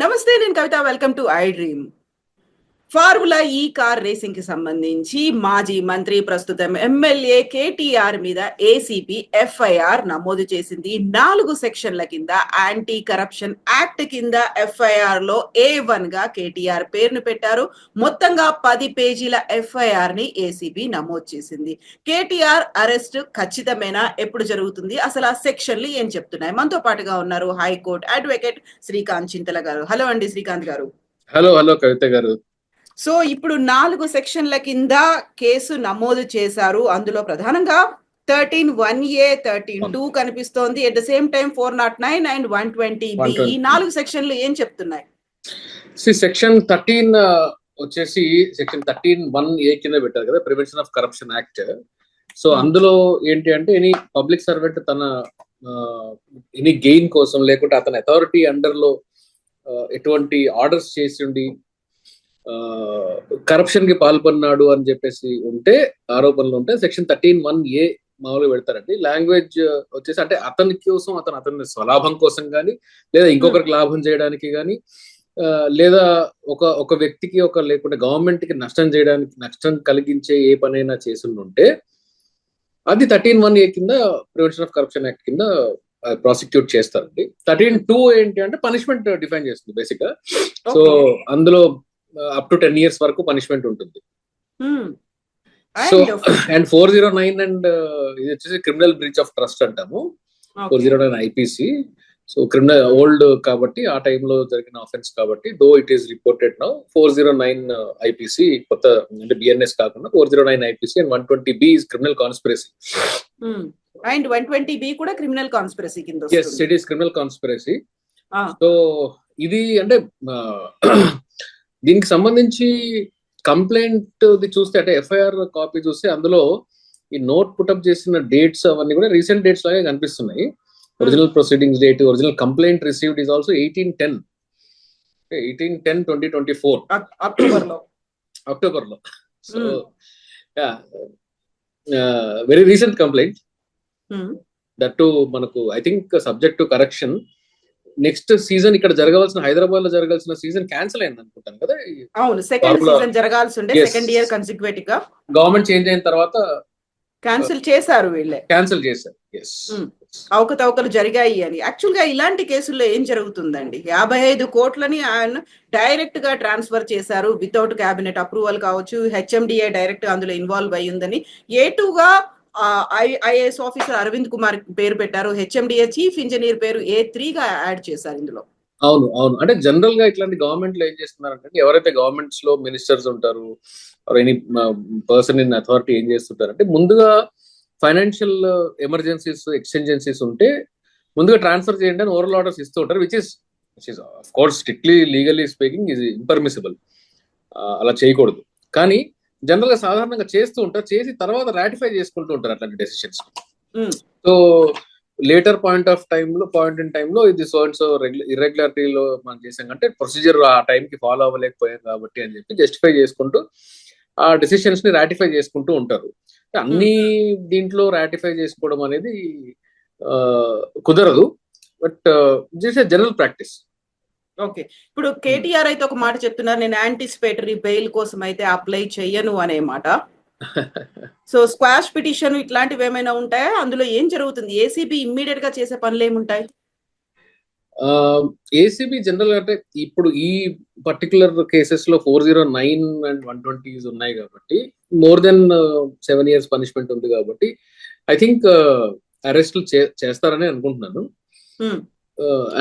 నమస్తే, నేను Kavitha. Welcome to iDream. Formula E car racing కి సంబంధించి మాజీ మంత్రి, ప్రస్తుతం ఎమ్మెల్యే కేటీఆర్ మీద ఏసీబీ ఎఫ్ఐఆర్ నమోదు చేసింది. 4 సెక్షన్ల కింద యాంటీ కరప్షన్ యాక్ట్ కింద ఎఫ్ఐఆర్ లో A1 గా కేటీఆర్ పేరును పెట్టారు. మొత్తంగా 10 పేజీల ఎఫ్ఐఆర్ ని ఏసీబీ నమోదు చేసింది. కేటీఆర్ అరెస్ట్ ఖచ్చితమేనా? ఎప్పుడు జరుగుతుంది? అసలు ఆ సెక్షన్లు ఏం చెప్తున్నాయి? మనతో పాటుగా ఉన్నారు హైకోర్టు అడ్వకేట్ శ్రీకాంత్ చింతల గారు. హలో అండి శ్రీకాంత్ గారు. హలో కవిత గారు. సో ఇప్పుడు 4 సెక్షన్ల కింద కేసు నమోదు చేశారు. అందులో ప్రధానంగా 13(1A), 13(2) కనిపిస్తోంది. At the same time 409 and 120B. ఈ 4 సెక్షన్లు ఏం చెప్తున్నాయి? సెక్షన్ 13 వచ్చేసి సెక్షన్ 13(1A) కింద పెట్టారు కదా, prevention of corruption act. So అందులో ఏంటి అంటే, ఎనీ పబ్లిక్ సర్వెంట్ తన ఎనీ గెయిన్ కోసం, లేకుంటే అతని అథారిటీ అండర్ లో ఎటువంటి ఆర్డర్స్ చేసి ఉండి కరప్షన్ కి పాల్పడినాడు అని చెప్పేసి ఉంటే, ఆరోపణలు ఉంటే సెక్షన్ 13(1A) మామూలుగా పెడతారండి. లాంగ్వేజ్ వచ్చేసి అంటే అతని కోసం, అతని స్వలాభం కోసం కానీ, లేదా ఇంకొకరికి లాభం చేయడానికి కానీ, లేదా ఒక వ్యక్తికి లేకుంటే గవర్నమెంట్ కి నష్టం కలిగించే ఏ పనైనా చేసి ఉంటే అది 13(1A) కింద, ప్రివెన్షన్ ఆఫ్ కరప్షన్ యాక్ట్ కింద ప్రాసిక్యూట్ చేస్తారండి. 13(2) ఏంటి అంటే పనిష్మెంట్ డిఫైన్ చేస్తుంది బేసిక్ గా. సో అందులో అప్ టు 10 years వరకు పనిష్మెంట్ ఉంటుంది. సో అండ్ 409 అండ్ ఇది వచ్చేసి క్రిమినల్ బ్రీచ్ ఆఫ్ ట్రస్ట్ అంటాము. 409 IPC. సో క్రిమినల్ ఓల్డ్ కాబట్టి, ఆ టైంలో జరిగిన ఆఫెన్స్ కాబట్టి, though it is reported now 409 IPC, కొత్త అంటే BNS కాకుండా 409 IPC and 120B is criminal conspiracy. And 120B కూడా క్రిమినల్ కాన్స్పిరసీ కింద వస్తుంది. yes, it is criminal conspiracy. So ఇది అంటే దీనికి సంబంధించి కంప్లైంట్ చూస్తే, అంటే ఎఫ్ఐఆర్ కాపీ చూస్తే, అందులో ఈ నోట్ పుటప్ చేసిన డేట్స్ అవన్నీ కూడా రీసెంట్ డేట్స్ లాగే కనిపిస్తున్నాయి. Original proceedings date, original complaint received is also 18/10/2024 October లో. So very recent complaint. That to మనకు I think subject to correction. Next season ఇక్కడ జరగవలసిన, హైదరాబాద్ లో జరగాల్సిన సీజన్ క్యాన్సిల్ అయింది అనుకుంటాను కదా. అవును, సెకండ్ సీజన్ జరగాల్సి ఉండే, సెకండ్ ఇయర్ కన్సిక్యూటివ్ గా గవర్నమెంట్ చేంజ్ అయిన తర్వాత క్యాన్సిల్ చేశారు. క్యాన్సిల్ చేశారు. అవకతవకలు జరిగాయి అని. యాక్చువల్ గా ఇలాంటి కేసుల్లో ఏం జరుగుతుందండి? 55 కోట్లని ఆయన డైరెక్ట్ గా ట్రాన్స్ఫర్ చేశారు వితౌట్ క్యాబినెట్ అప్రూవల్ కావచ్చు. HMDA డైరెక్ట్ గా అందులో ఇన్వాల్వ్ అయి ఉందని A2 గా IAS ఆఫీసర్ అరవింద్ కుమార్ పేరు పెట్టారు. HMDA చీఫ్ ఇంజనీర్ పేరు A3 గా యాడ్ చేశారు ఇందులో. అవును అంటే జనరల్ గా ఇట్లాంటి గవర్నమెంట్ లో ఏం చేస్తున్నారంటే, ఎవరైతే గవర్నమెంట్స్ లో మినిస్టర్స్ ఉంటారు, ఎనీ పర్సన్ ఇన్ అథారిటీ ఏం చేస్తుంటారంటే, ముందుగా ఫైనాన్షియల్ ఎమర్జెన్సీస్, ఎక్స్టెంజెన్సీస్ ఉంటే ముందుగా ట్రాన్స్ఫర్ చేయండి అని ఓరల్ ఆర్డర్స్ ఇస్తూ ఉంటారు. Which is of course strictly legally speaking is impermissible. అలా చేయకూడదు. కానీ జనరల్ గా సాధారణంగా చేస్తూ ఉంటారు, చేసి తర్వాత రాటిఫై చేసుకుంటూ ఉంటారు అట్లాంటి decisions. So later point in టైంలో ఇది సో అండ్ సో ఇర్రెగ్యులారిటీలో మనం చేసాం అంటే, ప్రొసీజర్ ఆ టైంకి ఫాలో అవ్వలేకపోయాం కాబట్టి అని చెప్పి జస్టిఫై చేసుకుంటూ ఆ డెసిషన్స్ ని రాటిఫై చేసుకుంటూ ఉంటారు. అన్ని దీంట్లో రాటిఫై చేసుకోవడం అనేది కుదరదు. But this is general practice. Okay, ఇప్పుడు కేటీఆర్ అయితే ఒక మాట చెప్తున్నారు, నేను యాంటిసిపేటరీ బెయిల్ కోసం అయితే అప్లై చెయ్యను అనే మాట. సో స్క్వాష్ పిటిషన్ ఇట్లాంటివి ఏమైనా ఉంటాయా? అందులో ఏం జరుగుతుంది? ఏసీబీ ఇమ్మీడియట్ గా చేసే పనులు ఏముంటాయి? ఏసీబీ జనరల్ అంటే ఇప్పుడు ఈ పర్టికులర్ కేసెస్ లో 409 అండ్ 120 ఉన్నాయి కాబట్టి, మోర్ దెన్ 7 years పనిష్మెంట్ ఉంది కాబట్టి, ఐ థింక్ అరెస్టులు చేస్తారని అనుకుంటున్నాను.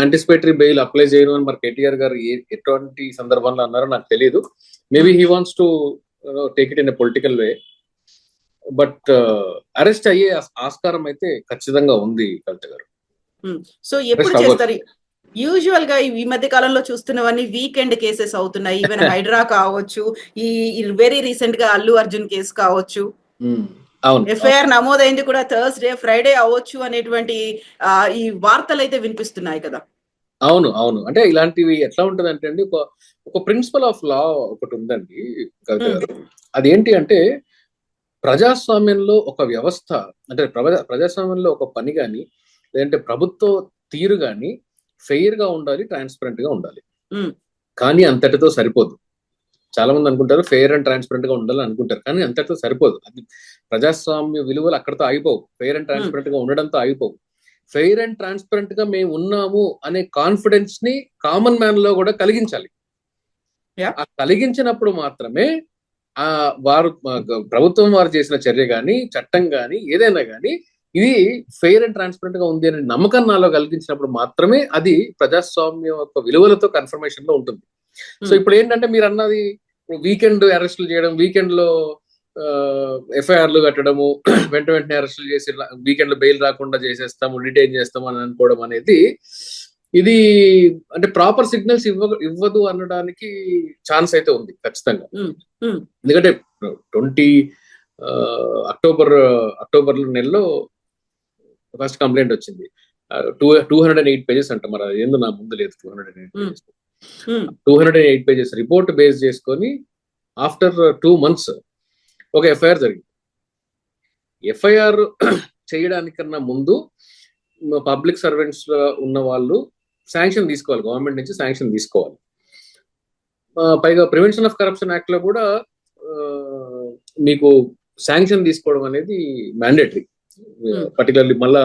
యాంటిసిపేటరీ బెయిల్ అప్లై చేయను అని మరి కేటీఆర్ గారు ఎటువంటి సందర్భంలో అన్నారో నాకు తెలియదు. Maybe he wants to take it in a political way. But arrest అయ్యే ఆస్కారం అయితే ఖచ్చితంగా ఉంది కవిత గారు. సో ఎప్పుడు చేస్తారు? యూజువల్ గా ఈ మధ్య కాలంలో చూస్తున్నవన్నీ వీకెండ్ కేసెస్ అవుతున్నాయి. ఈవెన్ హైడ్రా కావచ్చు, ఈ వెరీ రీసెంట్ గా అల్లు అర్జున్ కేసు కావచ్చు. ఎఫ్ఐఆర్ నమోదైంది కూడా థర్స్డే, ఫ్రైడే అవ్వచ్చు అనేటువంటి ఈ వార్తలు అయితే వినిపిస్తున్నాయి కదా. అవును అంటే ఇలాంటివి ఎట్లా ఉంటది అంటే అండి, ఒక ప్రిన్సిపల్ ఆఫ్ లా ఒకటి ఉందండి కవిత గారు. అదేంటి అంటే, ప్రజాస్వామ్యంలో ఒక వ్యవస్థ అంటే ప్రజాస్వామ్యంలో ఒక పని కానీ, లేదంటే ప్రభుత్వ తీరు కానీ ఫెయిర్ గా ఉండాలి, ట్రాన్స్పరెంట్ గా ఉండాలి. ఉమ్, కానీ అంతటితో సరిపోదు. చాలా మంది అనుకుంటారు ఫెయిర్ అండ్ ట్రాన్స్పరెంట్ గా ఉండాలని అనుకుంటారు, కానీ అంతటితో సరిపోదు. అది ప్రజాస్వామ్య విలువలు అక్కడతో ఆగిపోవు, ఫెయిర్ అండ్ ఉమ్, ట్రాన్స్పరెంట్ గా ఉండడంతో ఆగిపోవు. ఫెయిర్ అండ్ ట్రాన్స్పరెంట్ గా మేము ఉన్నాము అనే కాన్ఫిడెన్స్ ని కామన్ మ్యాన్ లో కూడా కలిగించాలి. Yeah. ఆ కలిగించినప్పుడు మాత్రమే ఆ వారు ప్రభుత్వం వారు చేసిన చర్య గాని, చట్టం గాని, ఏదైనా గాని ఇది ఫెయిర్ అండ్ ట్రాన్స్పరెంట్ గా ఉంది అనే నమ్మకం నాలో కలిగించినప్పుడు మాత్రమే అది ప్రజాస్వామ్యం యొక్క విలువలతో కన్ఫర్మేషన్ లో ఉంటుంది. సో ఇప్పుడు ఏంటంటే మీరు అన్నది వీకెండ్ అరెస్టులు చేయడం, వీకెండ్ లో ఎఫ్ఐఆర్లు కట్టడము, వెంటనే అరెస్టులు చేసి వీకెండ్ లో బెయిల్ రాకుండా చేసేస్తాము, డిటైన్ చేస్తాము అని అనుకోవడం అనేది ఇది అంటే ప్రాపర్ సిగ్నల్స్ ఇవ్వదు అనడానికి ఛాన్స్ అయితే ఉంది ఖచ్చితంగా. ఎందుకంటే 20 అక్టోబర్ నెలలో ఫస్ట్ కంప్లైంట్ వచ్చింది. 208 పేజెస్ అంట, మరి ఏందో నా ముందు లేదు. 208 పేజెస్ రిపోర్ట్ బేస్ చేసుకొని ఆఫ్టర్ 2 months ఒక ఎఫ్ఐఆర్ జరిగింది. ఎఫ్ఐఆర్ చేయడానికన్నా ముందు పబ్లిక్ సర్వెంట్స్ ఉన్న వాళ్ళు శాంక్షన్ తీసుకోవాలి, గవర్నమెంట్ నుంచి శాంక్షన్ తీసుకోవాలి. పైగా ప్రివెన్షన్ ఆఫ్ కరప్షన్ యాక్ట్ లో కూడా మీకు శాంక్షన్ తీసుకోవడం అనేది మ్యాండేటరీ. పర్టికులర్లీ మళ్ళా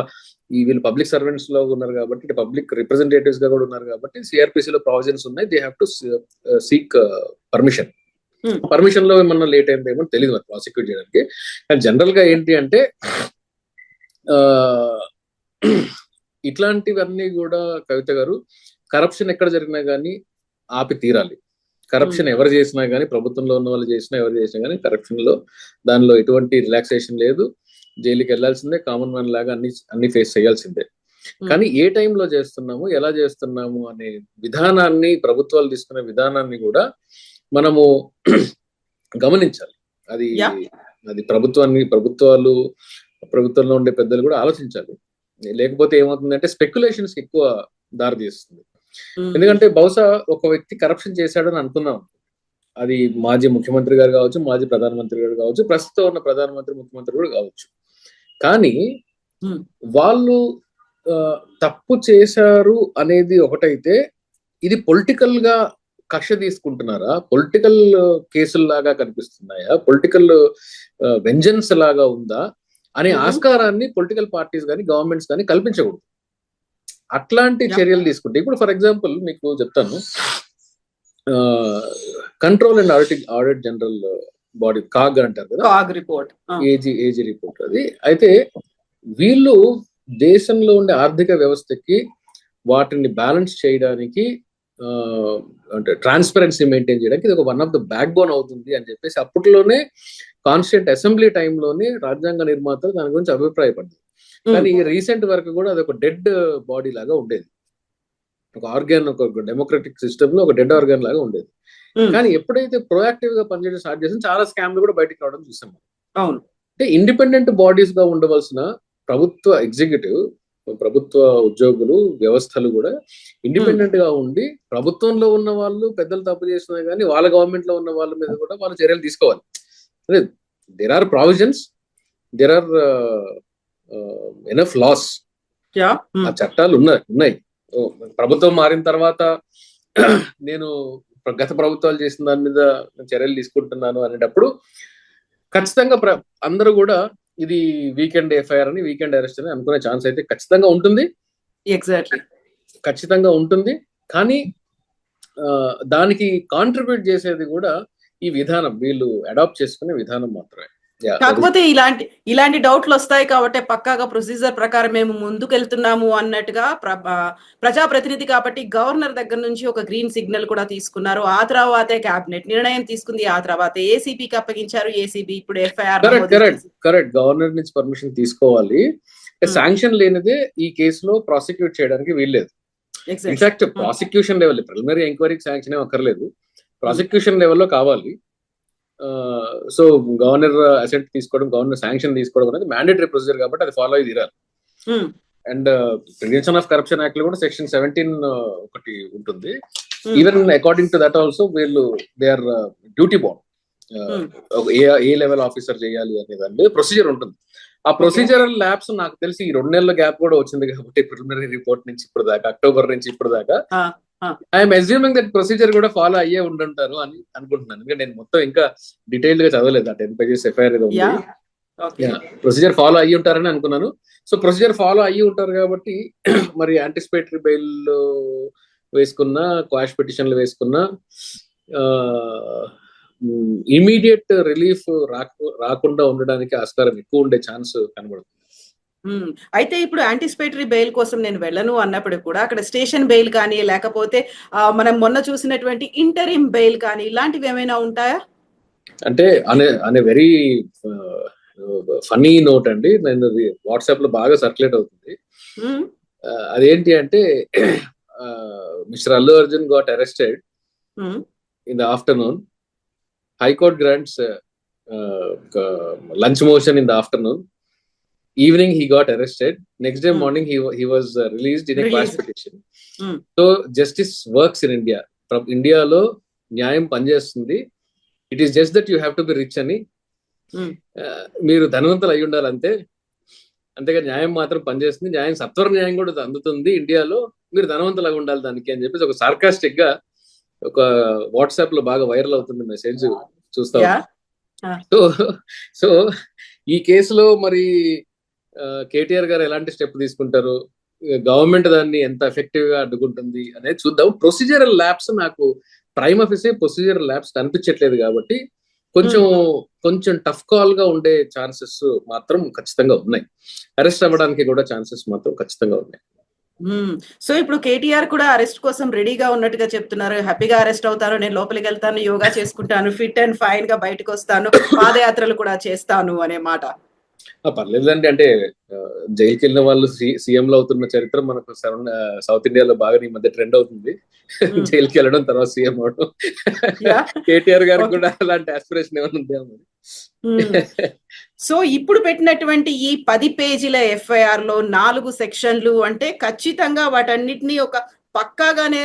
వీళ్ళు పబ్లిక్ సర్వెంట్స్ లో ఉన్నారు కాబట్టి, పబ్లిక్ రిప్రజెంటేటివ్స్ గా కూడా ఉన్నారు కాబట్టి సిఆర్పిసి లో ప్రావిజన్స్ ఉన్నాయి. They have to seek permission. Permission లో ఏమన్నా లేట్ అయిందేమో తెలియదు మరి ప్రాసిక్యూట్ చేయడానికి. కానీ జనరల్ గా ఏంటి అంటే ఇట్లాంటివన్నీ కూడా కవిత గారు, కరప్షన్ ఎక్కడ జరిగినా కానీ ఆపి తీరాలి. కరప్షన్ ఎవరు చేసినా కానీ, ప్రభుత్వంలో ఉన్న వాళ్ళు చేసినా ఎవరు చేసినా కానీ కరప్షన్ లో దానిలో ఎటువంటి రిలాక్సేషన్ లేదు. జైలుకి వెళ్లాల్సిందే, కామన్ మ్యాన్ లాగా అన్ని ఫేస్ చేయాల్సిందే. కానీ ఏ టైంలో చేస్తున్నాము, ఎలా చేస్తున్నాము అనే విధానాన్ని, ప్రభుత్వాలు తీసుకునే విధానాన్ని కూడా మనము గమనించాలి. అది ప్రభుత్వంలో ఉండే పెద్దలు కూడా ఆలోచించాలి. లేకపోతే ఏమవుతుందంటే స్పెక్యులేషన్స్ ఎక్కువ దారి తీస్తుంది. ఎందుకంటే బహుశా ఒక వ్యక్తి కరప్షన్ చేశాడని అనుకున్నాం, అది మాజీ ముఖ్యమంత్రి గారు కావచ్చు, మాజీ ప్రధానమంత్రి గారు కావచ్చు, ప్రస్తుతం ఉన్న ప్రధానమంత్రి, ముఖ్యమంత్రి కూడా కావచ్చు. కానీ వాళ్ళు తప్పు చేశారు అనేది ఒకటైతే, ఇది పొలిటికల్ గా కక్ష తీసుకుంటున్నారా, పొలిటికల్ కేసుల్లాగా కనిపిస్తున్నాయా, పొలిటికల్ వెంజన్స్ లాగా ఉందా అనే ఆస్కారాన్ని పొలిటికల్ పార్టీస్ కానీ, గవర్నమెంట్స్ కానీ కల్పించకూడదు. అట్లాంటి చర్యలు తీసుకుంటే, ఇప్పుడు ఫర్ ఎగ్జాంపుల్ మీకు చెప్తాను, control and audit general body, CAG అంటారు కదా, ఏజీ రిపోర్ట్ అది. అయితే వీళ్ళు దేశంలో ఉండే ఆర్థిక వ్యవస్థకి వాటిని బ్యాలెన్స్ చేయడానికి, అంటే ట్రాన్స్పరెన్సీ మెయింటైన్ చేయడానికి ఇది ఒక one of the back bone అవుతుంది అని చెప్పేసి అప్పట్లోనే కాన్స్టిట్యూంట్ అసెంబ్లీ టైంలోనే రాజ్యాంగ నిర్మాతలు దాని గురించి అభిప్రాయపడ్డారు. కానీ రీసెంట్ వరకు కూడా అది ఒక డెడ్ బాడీ లాగా ఉండేది, ఒక ఆర్గాన్, ఒక డెమోక్రటిక్ సిస్టమ్ లో ఒక డెడ్ ఆర్గాన్ లాగా ఉండేది. కానీ ఎప్పుడైతే ప్రొయాక్టివ్ గా పనిచేయడం స్టార్ట్ చేసి చాలా స్కామ్లు కూడా బయటకు రావడం చూసాం. అవును, అంటే ఇండిపెండెంట్ బాడీస్ గా ఉండవలసిన ప్రభుత్వ ఎగ్జిక్యూటివ్, ప్రభుత్వ ఉద్యోగులు, వ్యవస్థలు కూడా ఇండిపెండెంట్ గా ఉండి, ప్రభుత్వంలో ఉన్న వాళ్ళు పెద్దలు తప్పు చేసినా కానీ వాళ్ళ గవర్నమెంట్ లో ఉన్న వాళ్ళ మీద కూడా వాళ్ళ చర్యలు తీసుకోవాలి. There are provisions, there are enough laws, ఆ చట్టాలు ఉన్నాయి. ప్రభుత్వం మారిన తర్వాత నేను గత ప్రభుత్వాలు చేసిన దాని మీద చర్యలు తీసుకుంటున్నాను అనేటప్పుడు ఖచ్చితంగా అందరూ కూడా ఇది వీకెండ్ ఎఫ్ఐఆర్ అని, వీకెండ్ అరెస్ట్ అని అనుకునే ఛాన్స్ అయితే ఖచ్చితంగా ఉంటుంది. ఎగ్జాక్ట్లీ, ఖచ్చితంగా ఉంటుంది. కానీ దానికి కాంట్రిబ్యూట్ చేసేది కూడా ఈ విధానం, వీళ్ళు అడాప్ట్ చేసుకునే విధానం మాత్రమే. కాకపోతే ఇలాంటి డౌట్లు వస్తాయి కాబట్టి పక్కాగా ప్రొసీజర్ ప్రకారం మేము ముందుకెళ్తున్నాము అన్నట్టుగా ప్రజాప్రతినిధి కాబట్టి గవర్నర్ దగ్గర నుంచి ఒక గ్రీన్ సిగ్నల్ కూడా తీసుకున్నారు. ఆ తర్వాతే కేబినెట్ నిర్ణయం తీసుకుంది, ఆ తర్వాత ఏసీబీకి అప్పగించారు. ఏసీబీ ఇప్పుడు ఎఫ్ఐఆర్. కరెక్ట్, గవర్నర్ నుంచి పర్మిషన్ తీసుకోవాలి. శాంక్షన్ లేనిదే ఈ కేసులో ప్రాసిక్యూట్ చేయడానికి వీల్లేదు. ఇన్ఫాక్ట్ ప్రాసిక్యూషన్ లెవెల్, ప్రిలిమినరీ ఎంక్వైరీకి శాంక్షన్ ఏం అక్కర్లేదు, ప్రాసిక్యూషన్ లెవెల్లో కావాలి. సో గవర్నర్ అసెంట్ తీసుకోవడం, గవర్నర్ శాంక్షన్ తీసుకోవడం అనేది మ్యాండేటరీ ప్రొసీజర్ కాబట్టి అది ఫాలో అయ్యి తీరాలి. And prevention of corruption act లో కూడా సెక్షన్ 17 ఒకటి ఉంటుంది. Even according to that also వీళ్ళు దే ఆర్ డ్యూటీ బౌండ్, ఏ లెవెల్ ఆఫీసర్ చేయాలి అనే దాని మీద ప్రొసీజర్ ఉంటుంది. ఆ ప్రొసీజరల్ ల్యాబ్స్ నాకు తెలిసి ఈ 2 నెలల గ్యాప్ కూడా వచ్చింది కాబట్టి ప్రిలిమినరీ రిపోర్ట్ నుంచి ఇప్పుడు దాకా, అక్టోబర్ నుంచి ఇప్పుడు దాకా ఐఎమ్ అజ్యూమింగ్ దట్ ప్రొసీజర్ కూడా ఫాలో అయ్యే ఉండుంటారు అని అనుకుంటున్నాను. ఎందుకంటే నేను మొత్తం ఇంకా డీటెయిల్డ్ గా చదవలేదు. ఆ 10 pages ఎఫ్ఐఆర్ ఏదో ఉంది. ప్రొసీజర్ ఫాలో అయ్యి ఉంటారని అనుకున్నాను. సో ప్రొసీజర్ ఫాలో అయ్యి ఉంటారు కాబట్టి మరి యాంటిసిపేటరీ బెయిల్ వేసుకున్నా, క్వాష్ పిటిషన్లు వేసుకున్నా ఇమీడియట్ రిలీఫ్ రాకుండా ఉండడానికి ఆస్కారం ఎక్కువ ఉండే ఛాన్స్ కనబడుతుంది. అయితే ఇప్పుడు యాంటిసిపేటరీ బెయిల్ కోసం నేను వెళ్ళను అన్నప్పుడు కూడా అక్కడ స్టేషన్ బెయిల్ కానీ లేకపోతే మనం మొన్న చూసినటువంటి ఇంటరిమ్ బెయిల్ కానీ ఇలాంటివి ఏమైనా ఉంటాయా? అంటే అనే వెరీ ఫన్నీ నోట్ అండి, నేను వాట్సాప్ లో బాగా సర్క్యులేట్ అవుతుంది. అదేంటి అంటే mister Allu Arjun got arrested in the afternoon. High court grants lunch motion in the afternoon. Evening he got arrested. Next day morning he was released in a quash petition. So justice works in India. From India lo న్యాయం పనిచేస్తుంది. It is just that you have to be rich అని, మీరు ధనవంతులు అయి ఉండాలి అంతే, అంతేగా న్యాయం మాత్రం పనిచేస్తుంది. న్యాయం సత్వర న్యాయం కూడా అందుతుంది ఇండియాలో, మీరు ధనవంతులుగా ఉండాలి దానికి అని చెప్పేసి ఒక సార్కాస్టిక్ గా ఒక వాట్సాప్ లో బాగా వైరల్ అవుతుంది మెసేజ్ చూస్తా. సో ఈ కేసులో మరి కేటీఆర్ గారు ఎలాంటి స్టెప్ తీసుకుంటారు, గవర్నమెంట్ దాన్ని ఎంత ఎఫెక్టివ్ గా అడ్డుకుంటుంది అనేది చూద్దాం. ప్రొసీజరల్ ల్యాబ్స్ నాకు ప్రైమ్ ఆఫీసే ప్రొసీజరల్ ల్యాబ్స్ కనిపించట్లేదు కాబట్టి కొంచెం టఫ్ కాల్ గా ఉండే ఛాన్సెస్ మాత్రం ఖచ్చితంగా ఉన్నాయి. అరెస్ట్ అవ్వడానికి కూడా ఛాన్సెస్ మాత్రం ఖచ్చితంగా ఉన్నాయి. సో ఇప్పుడు కేటీఆర్ కూడా అరెస్ట్ కోసం రెడీగా ఉన్నట్టుగా చెప్తున్నారు. హ్యాపీగా అరెస్ట్ అవుతారు, నేను లోపలికి వెళ్తాను, యోగా చేసుకుంటాను, ఫిట్ అండ్ ఫైన్ గా బయటకు వస్తాను, పాదయాత్రలు కూడా చేస్తాను అనే మాట. పర్లేదండి, అంటే జైలుకి వెళ్ళిన వాళ్ళు సీఎంలు అవుతున్న చరిత్ర మనకు సౌత్ ఇండియాలో బాగా ఈ మధ్య ట్రెండ్ అవుతుంది. జైలుకి వెళ్ళడం తర్వాత సీఎం అవడం. కేటీఆర్ గారికి కూడా అలాంటి ఆస్పిరేషన్ ఏమైనా ఉందేమో. సో ఇప్పుడు పెట్టినటువంటి ఈ 10 పేజీల ఎఫ్ఐఆర్ లో 4 సెక్షన్లు అంటే ఖచ్చితంగా వాటన్నిటిని ఒక పక్కాగానే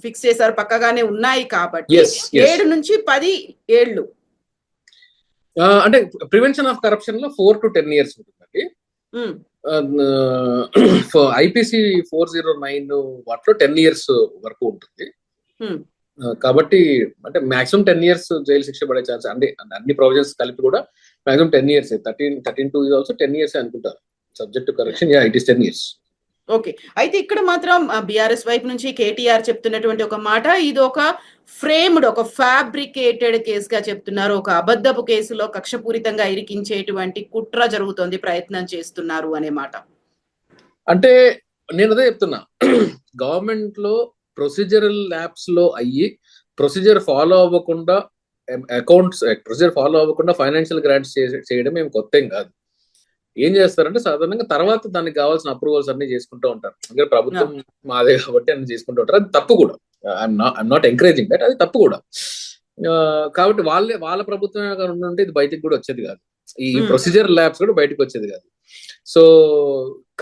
ఫిక్స్ చేశారు, పక్కాగానే ఉన్నాయి కాబట్టి 7 నుంచి 10 ఏళ్ళు. అంటే ప్రివెన్షన్ ఆఫ్ కరప్షన్ లో 4 to 10 years ఉంటుందండి. ఐపీసీ 409 వాటిలో 10 years వరకు ఉంటుంది. కాబట్టి అంటే మాక్సిమం 10 years జైలు శిక్ష పడే ఛాన్స్, అంటే అన్ని ప్రొవిజన్స్ కలిపి కూడా maximum 10 years. 13(2) is also 10 years అనుకుంటారు. Subject to correction, it is 10 years. Okay, అయితే ఇక్కడ మాత్రం బీఆర్ఎస్ వైపు నుంచి కేటీఆర్ చెప్తున్నటువంటి ఒక మాట, ఇది ఒక ఫ్రేమ్డ్, ఒక ఫ్యాబ్రికేటెడ్ కేసుగా చెప్తున్నారు. ఒక అబద్ధపు కేసులో కక్షపూరితంగా ఇరికించేటువంటి కుట్ర జరుగుతోంది, ప్రయత్నం చేస్తున్నారు అనే మాట. అంటే నేను అదే చెప్తున్నా, గవర్నమెంట్ లో ప్రొసీజరల్ ల్యాబ్స్ లో అయ్యి ప్రొసీజర్ ఫాలో అవ్వకుండా ప్రొసీజర్ ఫాలో అవ్వకుండా ఫైనాన్షియల్ గ్రాంట్స్ చేయడం ఏం కొత్త ఏం కాదు. ఏం చేస్తారంటే సాధారణంగా తర్వాత దానికి కావాల్సిన అప్రూవల్స్ అన్ని చేసుకుంటూ ఉంటారు. అంటే ప్రభుత్వం మాదే కాబట్టి అన్ని చేసుకుంటూ ఉంటారు. అది తప్పు కూడా. ఐఎమ్ నాట్ ఎంకరేజింగ్ దట్, అది తప్పు కూడా. కాబట్టి వాళ్ళ ప్రభుత్వం ఉంటే ఇది బయటకు కూడా వచ్చేది కాదు, ఈ ప్రొసీజర్ ల్యాబ్స్ కూడా బయటకు వచ్చేది కాదు. So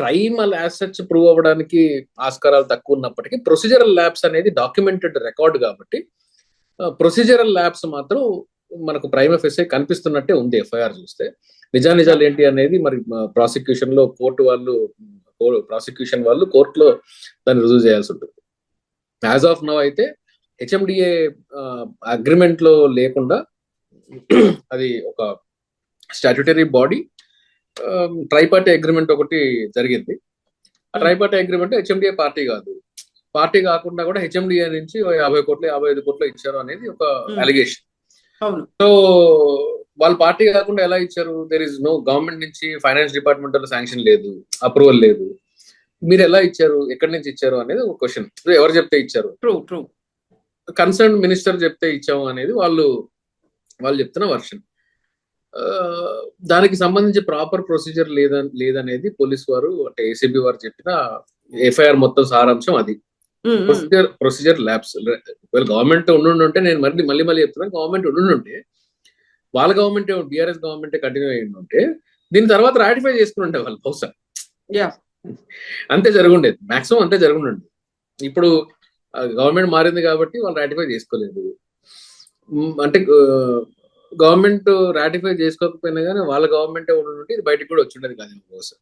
crime as such prove అవ్వడానికి ఆస్కారాలు తక్కువ ఉన్నప్పటికీ ప్రొసీజరల్ ల్యాబ్స్ అనేది డాక్యుమెంటెడ్ రికార్డ్ కాబట్టి ప్రొసీజరల్ ల్యాబ్స్ మాత్రం మనకు ప్రైమ్ ఆఫీసే కనిపిస్తున్నట్టే ఉంది. ఎఫ్ఐఆర్ చూస్తే నిజాలు ఏంటి అనేది మరి ప్రాసిక్యూషన్ లో ప్రాసిక్యూషన్ వాళ్ళు కోర్టులో దాన్ని రుజువు చేయాల్సి ఉంటుంది. యాజ్ ఆఫ్ నౌ అయితే హెచ్ఎండిఏ అగ్రిమెంట్ లో లేకుండా అది ఒక స్టాట్యుటరీ బాడీ, ట్రైపార్టీ అగ్రిమెంట్ ఒకటి జరిగింది. ఆ ట్రైపార్టీ అగ్రిమెంట్ హెచ్ఎండిఏ పార్టీ కాదు. పార్టీ కాకుండా కూడా హెచ్ఎండిఏ నుంచి 50 కోట్లు 55 కోట్లు ఇచ్చారు అనేది ఒక అలిగేషన్. సో వాళ్ళు పార్టీ కాకుండా ఎలా ఇచ్చారు? దేర్ ఇస్ నో గవర్నమెంట్ నుంచి ఫైనాన్స్ డిపార్ట్మెంట్ లో శాంక్షన్ లేదు, అప్రూవల్ లేదు. మీరు ఎలా ఇచ్చారు, ఎక్కడి నుంచి ఇచ్చారు అనేది ఒక క్వశ్చన్. ఎవరు చెప్తే ఇచ్చారు? కన్సర్న్ మినిస్టర్ చెప్తే ఇచ్చాము అనేది వాళ్ళు చెప్తున్న వర్షన్. దానికి సంబంధించి ప్రాపర్ ప్రొసీజర్ లేదనేది పోలీస్ వారు, అంటే ఏసీబీ వారు చెప్పిన ఎఫ్ఐఆర్ మొత్తం సారాంశం అది. ప్రొసీజర్ ల్యాబ్స్ గవర్నమెంట్ ఉండుంటే, నేను మళ్ళీ చెప్తున్నాను, గవర్నమెంట్ ఉండుంటే వాళ్ళ గవర్నమెంట్ బీఆర్ఎస్ గవర్నమెంట్ కంటిన్యూ అయ్యి ఉంటే దీని తర్వాత రాటిఫై చేసుకుని ఉంటే వాళ్ళు బహుశా అంతే జరుగుండేది, మాక్సిమం అంతే జరుగుండేది. ఇప్పుడు గవర్నమెంట్ మారింది కాబట్టి వాళ్ళు రాటిఫై చేసుకోలేదు. అంటే గవర్నమెంట్ రాటిఫై చేసుకోకపోయినా కానీ వాళ్ళ గవర్నమెంటే ఉండుంటే ఇది బయటకు కూడా వచ్చిండేది కాదు బహుశా.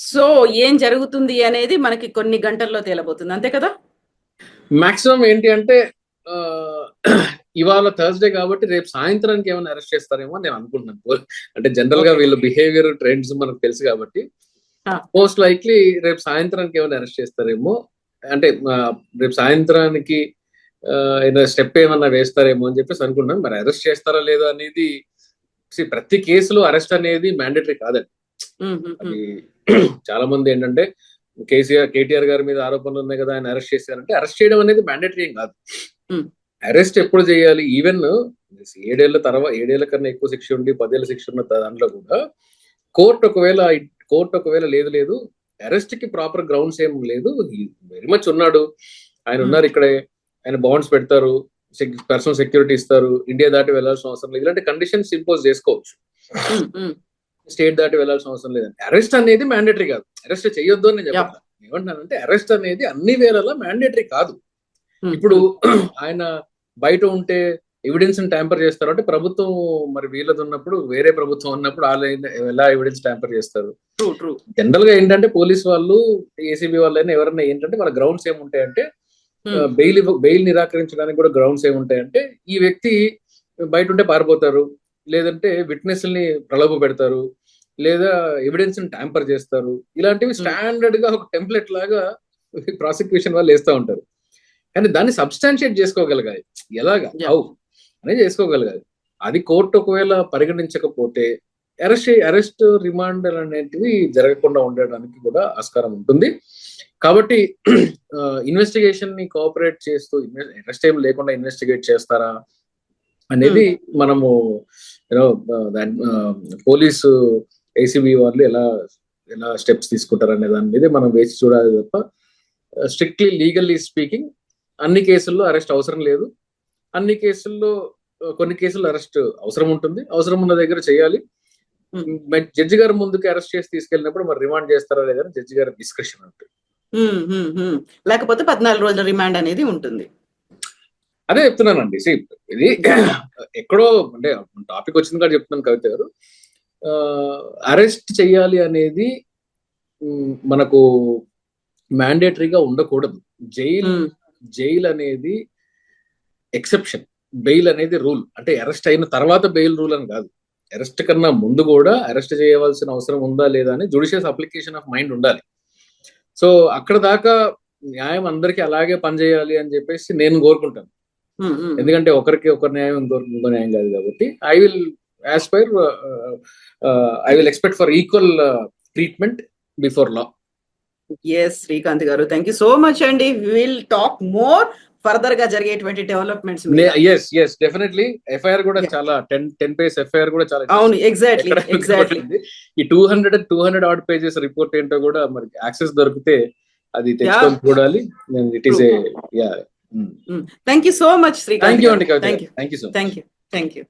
సో ఏం జరుగుతుంది అనేది మనకి కొన్ని గంటల్లో తేలబోతుంది, అంతే కదా? మాక్సిమం ఏంటి అంటే ఆ, ఇవాళ థర్స్డే కాబట్టి రేపు సాయంత్రానికి ఏమైనా అరెస్ట్ చేస్తారేమో అని నేను అనుకుంటున్నాను. అంటే జనరల్ గా Okay. వీళ్ళ బిహేవియర్ ట్రెండ్స్ మనకు తెలుసు కాబట్టి మోస్ట్ లైక్లీ రేపు సాయంత్రానికి ఏమైనా అరెస్ట్ చేస్తారేమో. అంటే రేపు సాయంత్రానికి ఏదైనా స్టెప్ ఏమన్నా వేస్తారేమో అని చెప్పేసి అనుకుంటున్నాను. మరి అరెస్ట్ చేస్తారా లేదా అనేది ప్రతి కేసులో అరెస్ట్ అనేది మ్యాండేటరీ కాదండి. అది చాలా మంది ఏంటంటే కేటీఆర్ గారి మీద ఆరోపణలు ఉన్నాయి కదా, ఆయన అరెస్ట్ చేశారంటే అరెస్ట్ చేయడం అనేది మ్యాండేటరీ ఏం కాదు. అరెస్ట్ ఎప్పుడు చేయాలి? ఈవెన్ 7 ఏళ్ల కన్నా ఎక్కువ శిక్ష ఉండి 10 ఏళ్ల శిక్ష ఉన్న దాంట్లో కూడా కోర్టు ఒకవేళ లేదు అరెస్ట్ కి ప్రాపర్ గ్రౌండ్స్ ఏం లేదు, వెరీ మచ్ ఉన్నాడు, ఆయన ఉన్నారు ఇక్కడే, ఆయన బాండ్స్ పెడతారు, పర్సనల్ సెక్యూరిటీ ఇస్తారు, ఇండియా దాటి వెళ్లాల్సిన అవసరం లేదు, ఇలాంటి కండిషన్స్ ఇంపోజ్ చేసుకోవచ్చు. స్టేట్ దాటి వెళ్లాల్సిన అవసరం లేదండి. అరెస్ట్ అనేది మ్యాండేటరీ కాదు. అరెస్ట్ చేయొద్దు అని నేను చెప్పాను. ఏమంటానంటే అరెస్ట్ అనేది అన్ని వేళలా మ్యాండేటరీ కాదు. ఇప్పుడు ఆయన బయట ఉంటే ఎవిడెన్స్ ట్యాంపర్ చేస్తారు అంటే ప్రభుత్వం మరి వీళ్ళది ఉన్నప్పుడు, వేరే ప్రభుత్వం ఉన్నప్పుడు వాళ్ళు ఎలా ఎవిడెన్స్ ట్యాంపర్ చేస్తారు? జనరల్ గా ఏంటంటే పోలీస్ వాళ్ళు, ఏసీబీ వాళ్ళైనా ఎవరైనా ఏంటంటే వాళ్ళ గ్రౌండ్స్ ఏముంటాయంటే బెయిల్ నిరాకరించడానికి కూడా గ్రౌండ్స్ ఏముంటాయంటే ఈ వ్యక్తి బయట ఉంటే పారిపోతారు, లేదంటే విట్నెస్ ని ప్రలోభ పెడతారు, లేదా ఎవిడెన్స్ ట్యాంపర్ చేస్తారు. ఇలాంటివి స్టాండర్డ్ గా ఒక టెంప్లెట్ లాగా ప్రాసిక్యూషన్ వాళ్ళు వేస్తూ ఉంటారు. కానీ దాన్ని సబ్స్టాన్షియేట్ చేసుకోగలగాలి, ఎలాగా హౌ అనేది చేసుకోగలగాలి. అది కోర్టు ఒకవేళ పరిగణించకపోతే అరెస్ట్ రిమాండ్ అనేటివి జరగకుండా ఉండడానికి కూడా ఆస్కారం ఉంటుంది. కాబట్టి ఇన్వెస్టిగేషన్ ని కోఆపరేట్ చేస్తూ అరెస్ట్ ఏం లేకుండా ఇన్వెస్టిగేట్ చేస్తారా అనేది మనము పోలీసు ఏసీబీ వాళ్ళు ఎలా స్టెప్స్ తీసుకుంటారు అనే దాని మీద మనం వేసి చూడాలి తప్ప స్ట్రిక్ట్లీ లీగల్లీ స్పీకింగ్ అన్ని కేసుల్లో అరెస్ట్ అవసరం లేదు. అన్ని కేసుల్లో కొన్ని కేసుల్లో అరెస్ట్ అవసరం ఉంటుంది, అవసరం ఉన్న దగ్గర చేయాలి. జడ్జి గారి ముందుకు అరెస్ట్ చేసి తీసుకెళ్ళినప్పుడు మరి రిమాండ్ చేస్తారా లేదని జడ్జి గారి డిస్కషన్ ఉంటుంది. లేకపోతే 14 రోజుల రిమాండ్ అనేది ఉంటుంది. అదే చెప్తున్నానండి. ఇది ఎక్కడో అంటే టాపిక్ వచ్చింది కూడా చెప్తున్నాను కవిత గారు. అరెస్ట్ చేయాలి అనేది మనకు మ్యాండేటరీగా ఉండకూడదు. జైల్ అనేది ఎక్సెప్షన్, బెయిల్ అనేది రూల్. అంటే అరెస్ట్ అయిన తర్వాత బెయిల్ రూల్ అని కాదు. అరెస్ట్ కన్నా ముందు కూడా అరెస్ట్ చేయవలసిన అవసరం ఉందా లేదా అని జుడిషియస్ అప్లికేషన్ ఆఫ్ మైండ్ ఉండాలి. సో అక్కడ దాకా న్యాయం అందరికీ అలాగే పనిచేయాలి అని చెప్పేసి నేను కోరుకుంటాను. ఎందుకంటే ఒకరికి ఒక న్యాయం ఇంకో న్యాయం కాదు కాబట్టి I will expect for equal treatment before law. Yes Srikanth garu, thank you so much అండి. విల్ టాక్ మోర్ ఫర్దర్ గా జరిగేటువంటి డెవలప్మెంట్స్. yes definitely. ఎఫ్ఐఆర్ కూడా చాలా 10 పేజ్ ఎఫ్ఐఆర్ కూడా చాలా. అవును, ఎగ్జాక్ట్లీ. ఈ 200 ఆడ్ పేజెస్ రిపోర్ట్ ఏంటో కూడా మరి యాక్సెస్ దొరికితే అది తెచ్చుకొని చూడాలి. It is thank you so much Srikanth. Thank you అండి. Thank you. Thank you.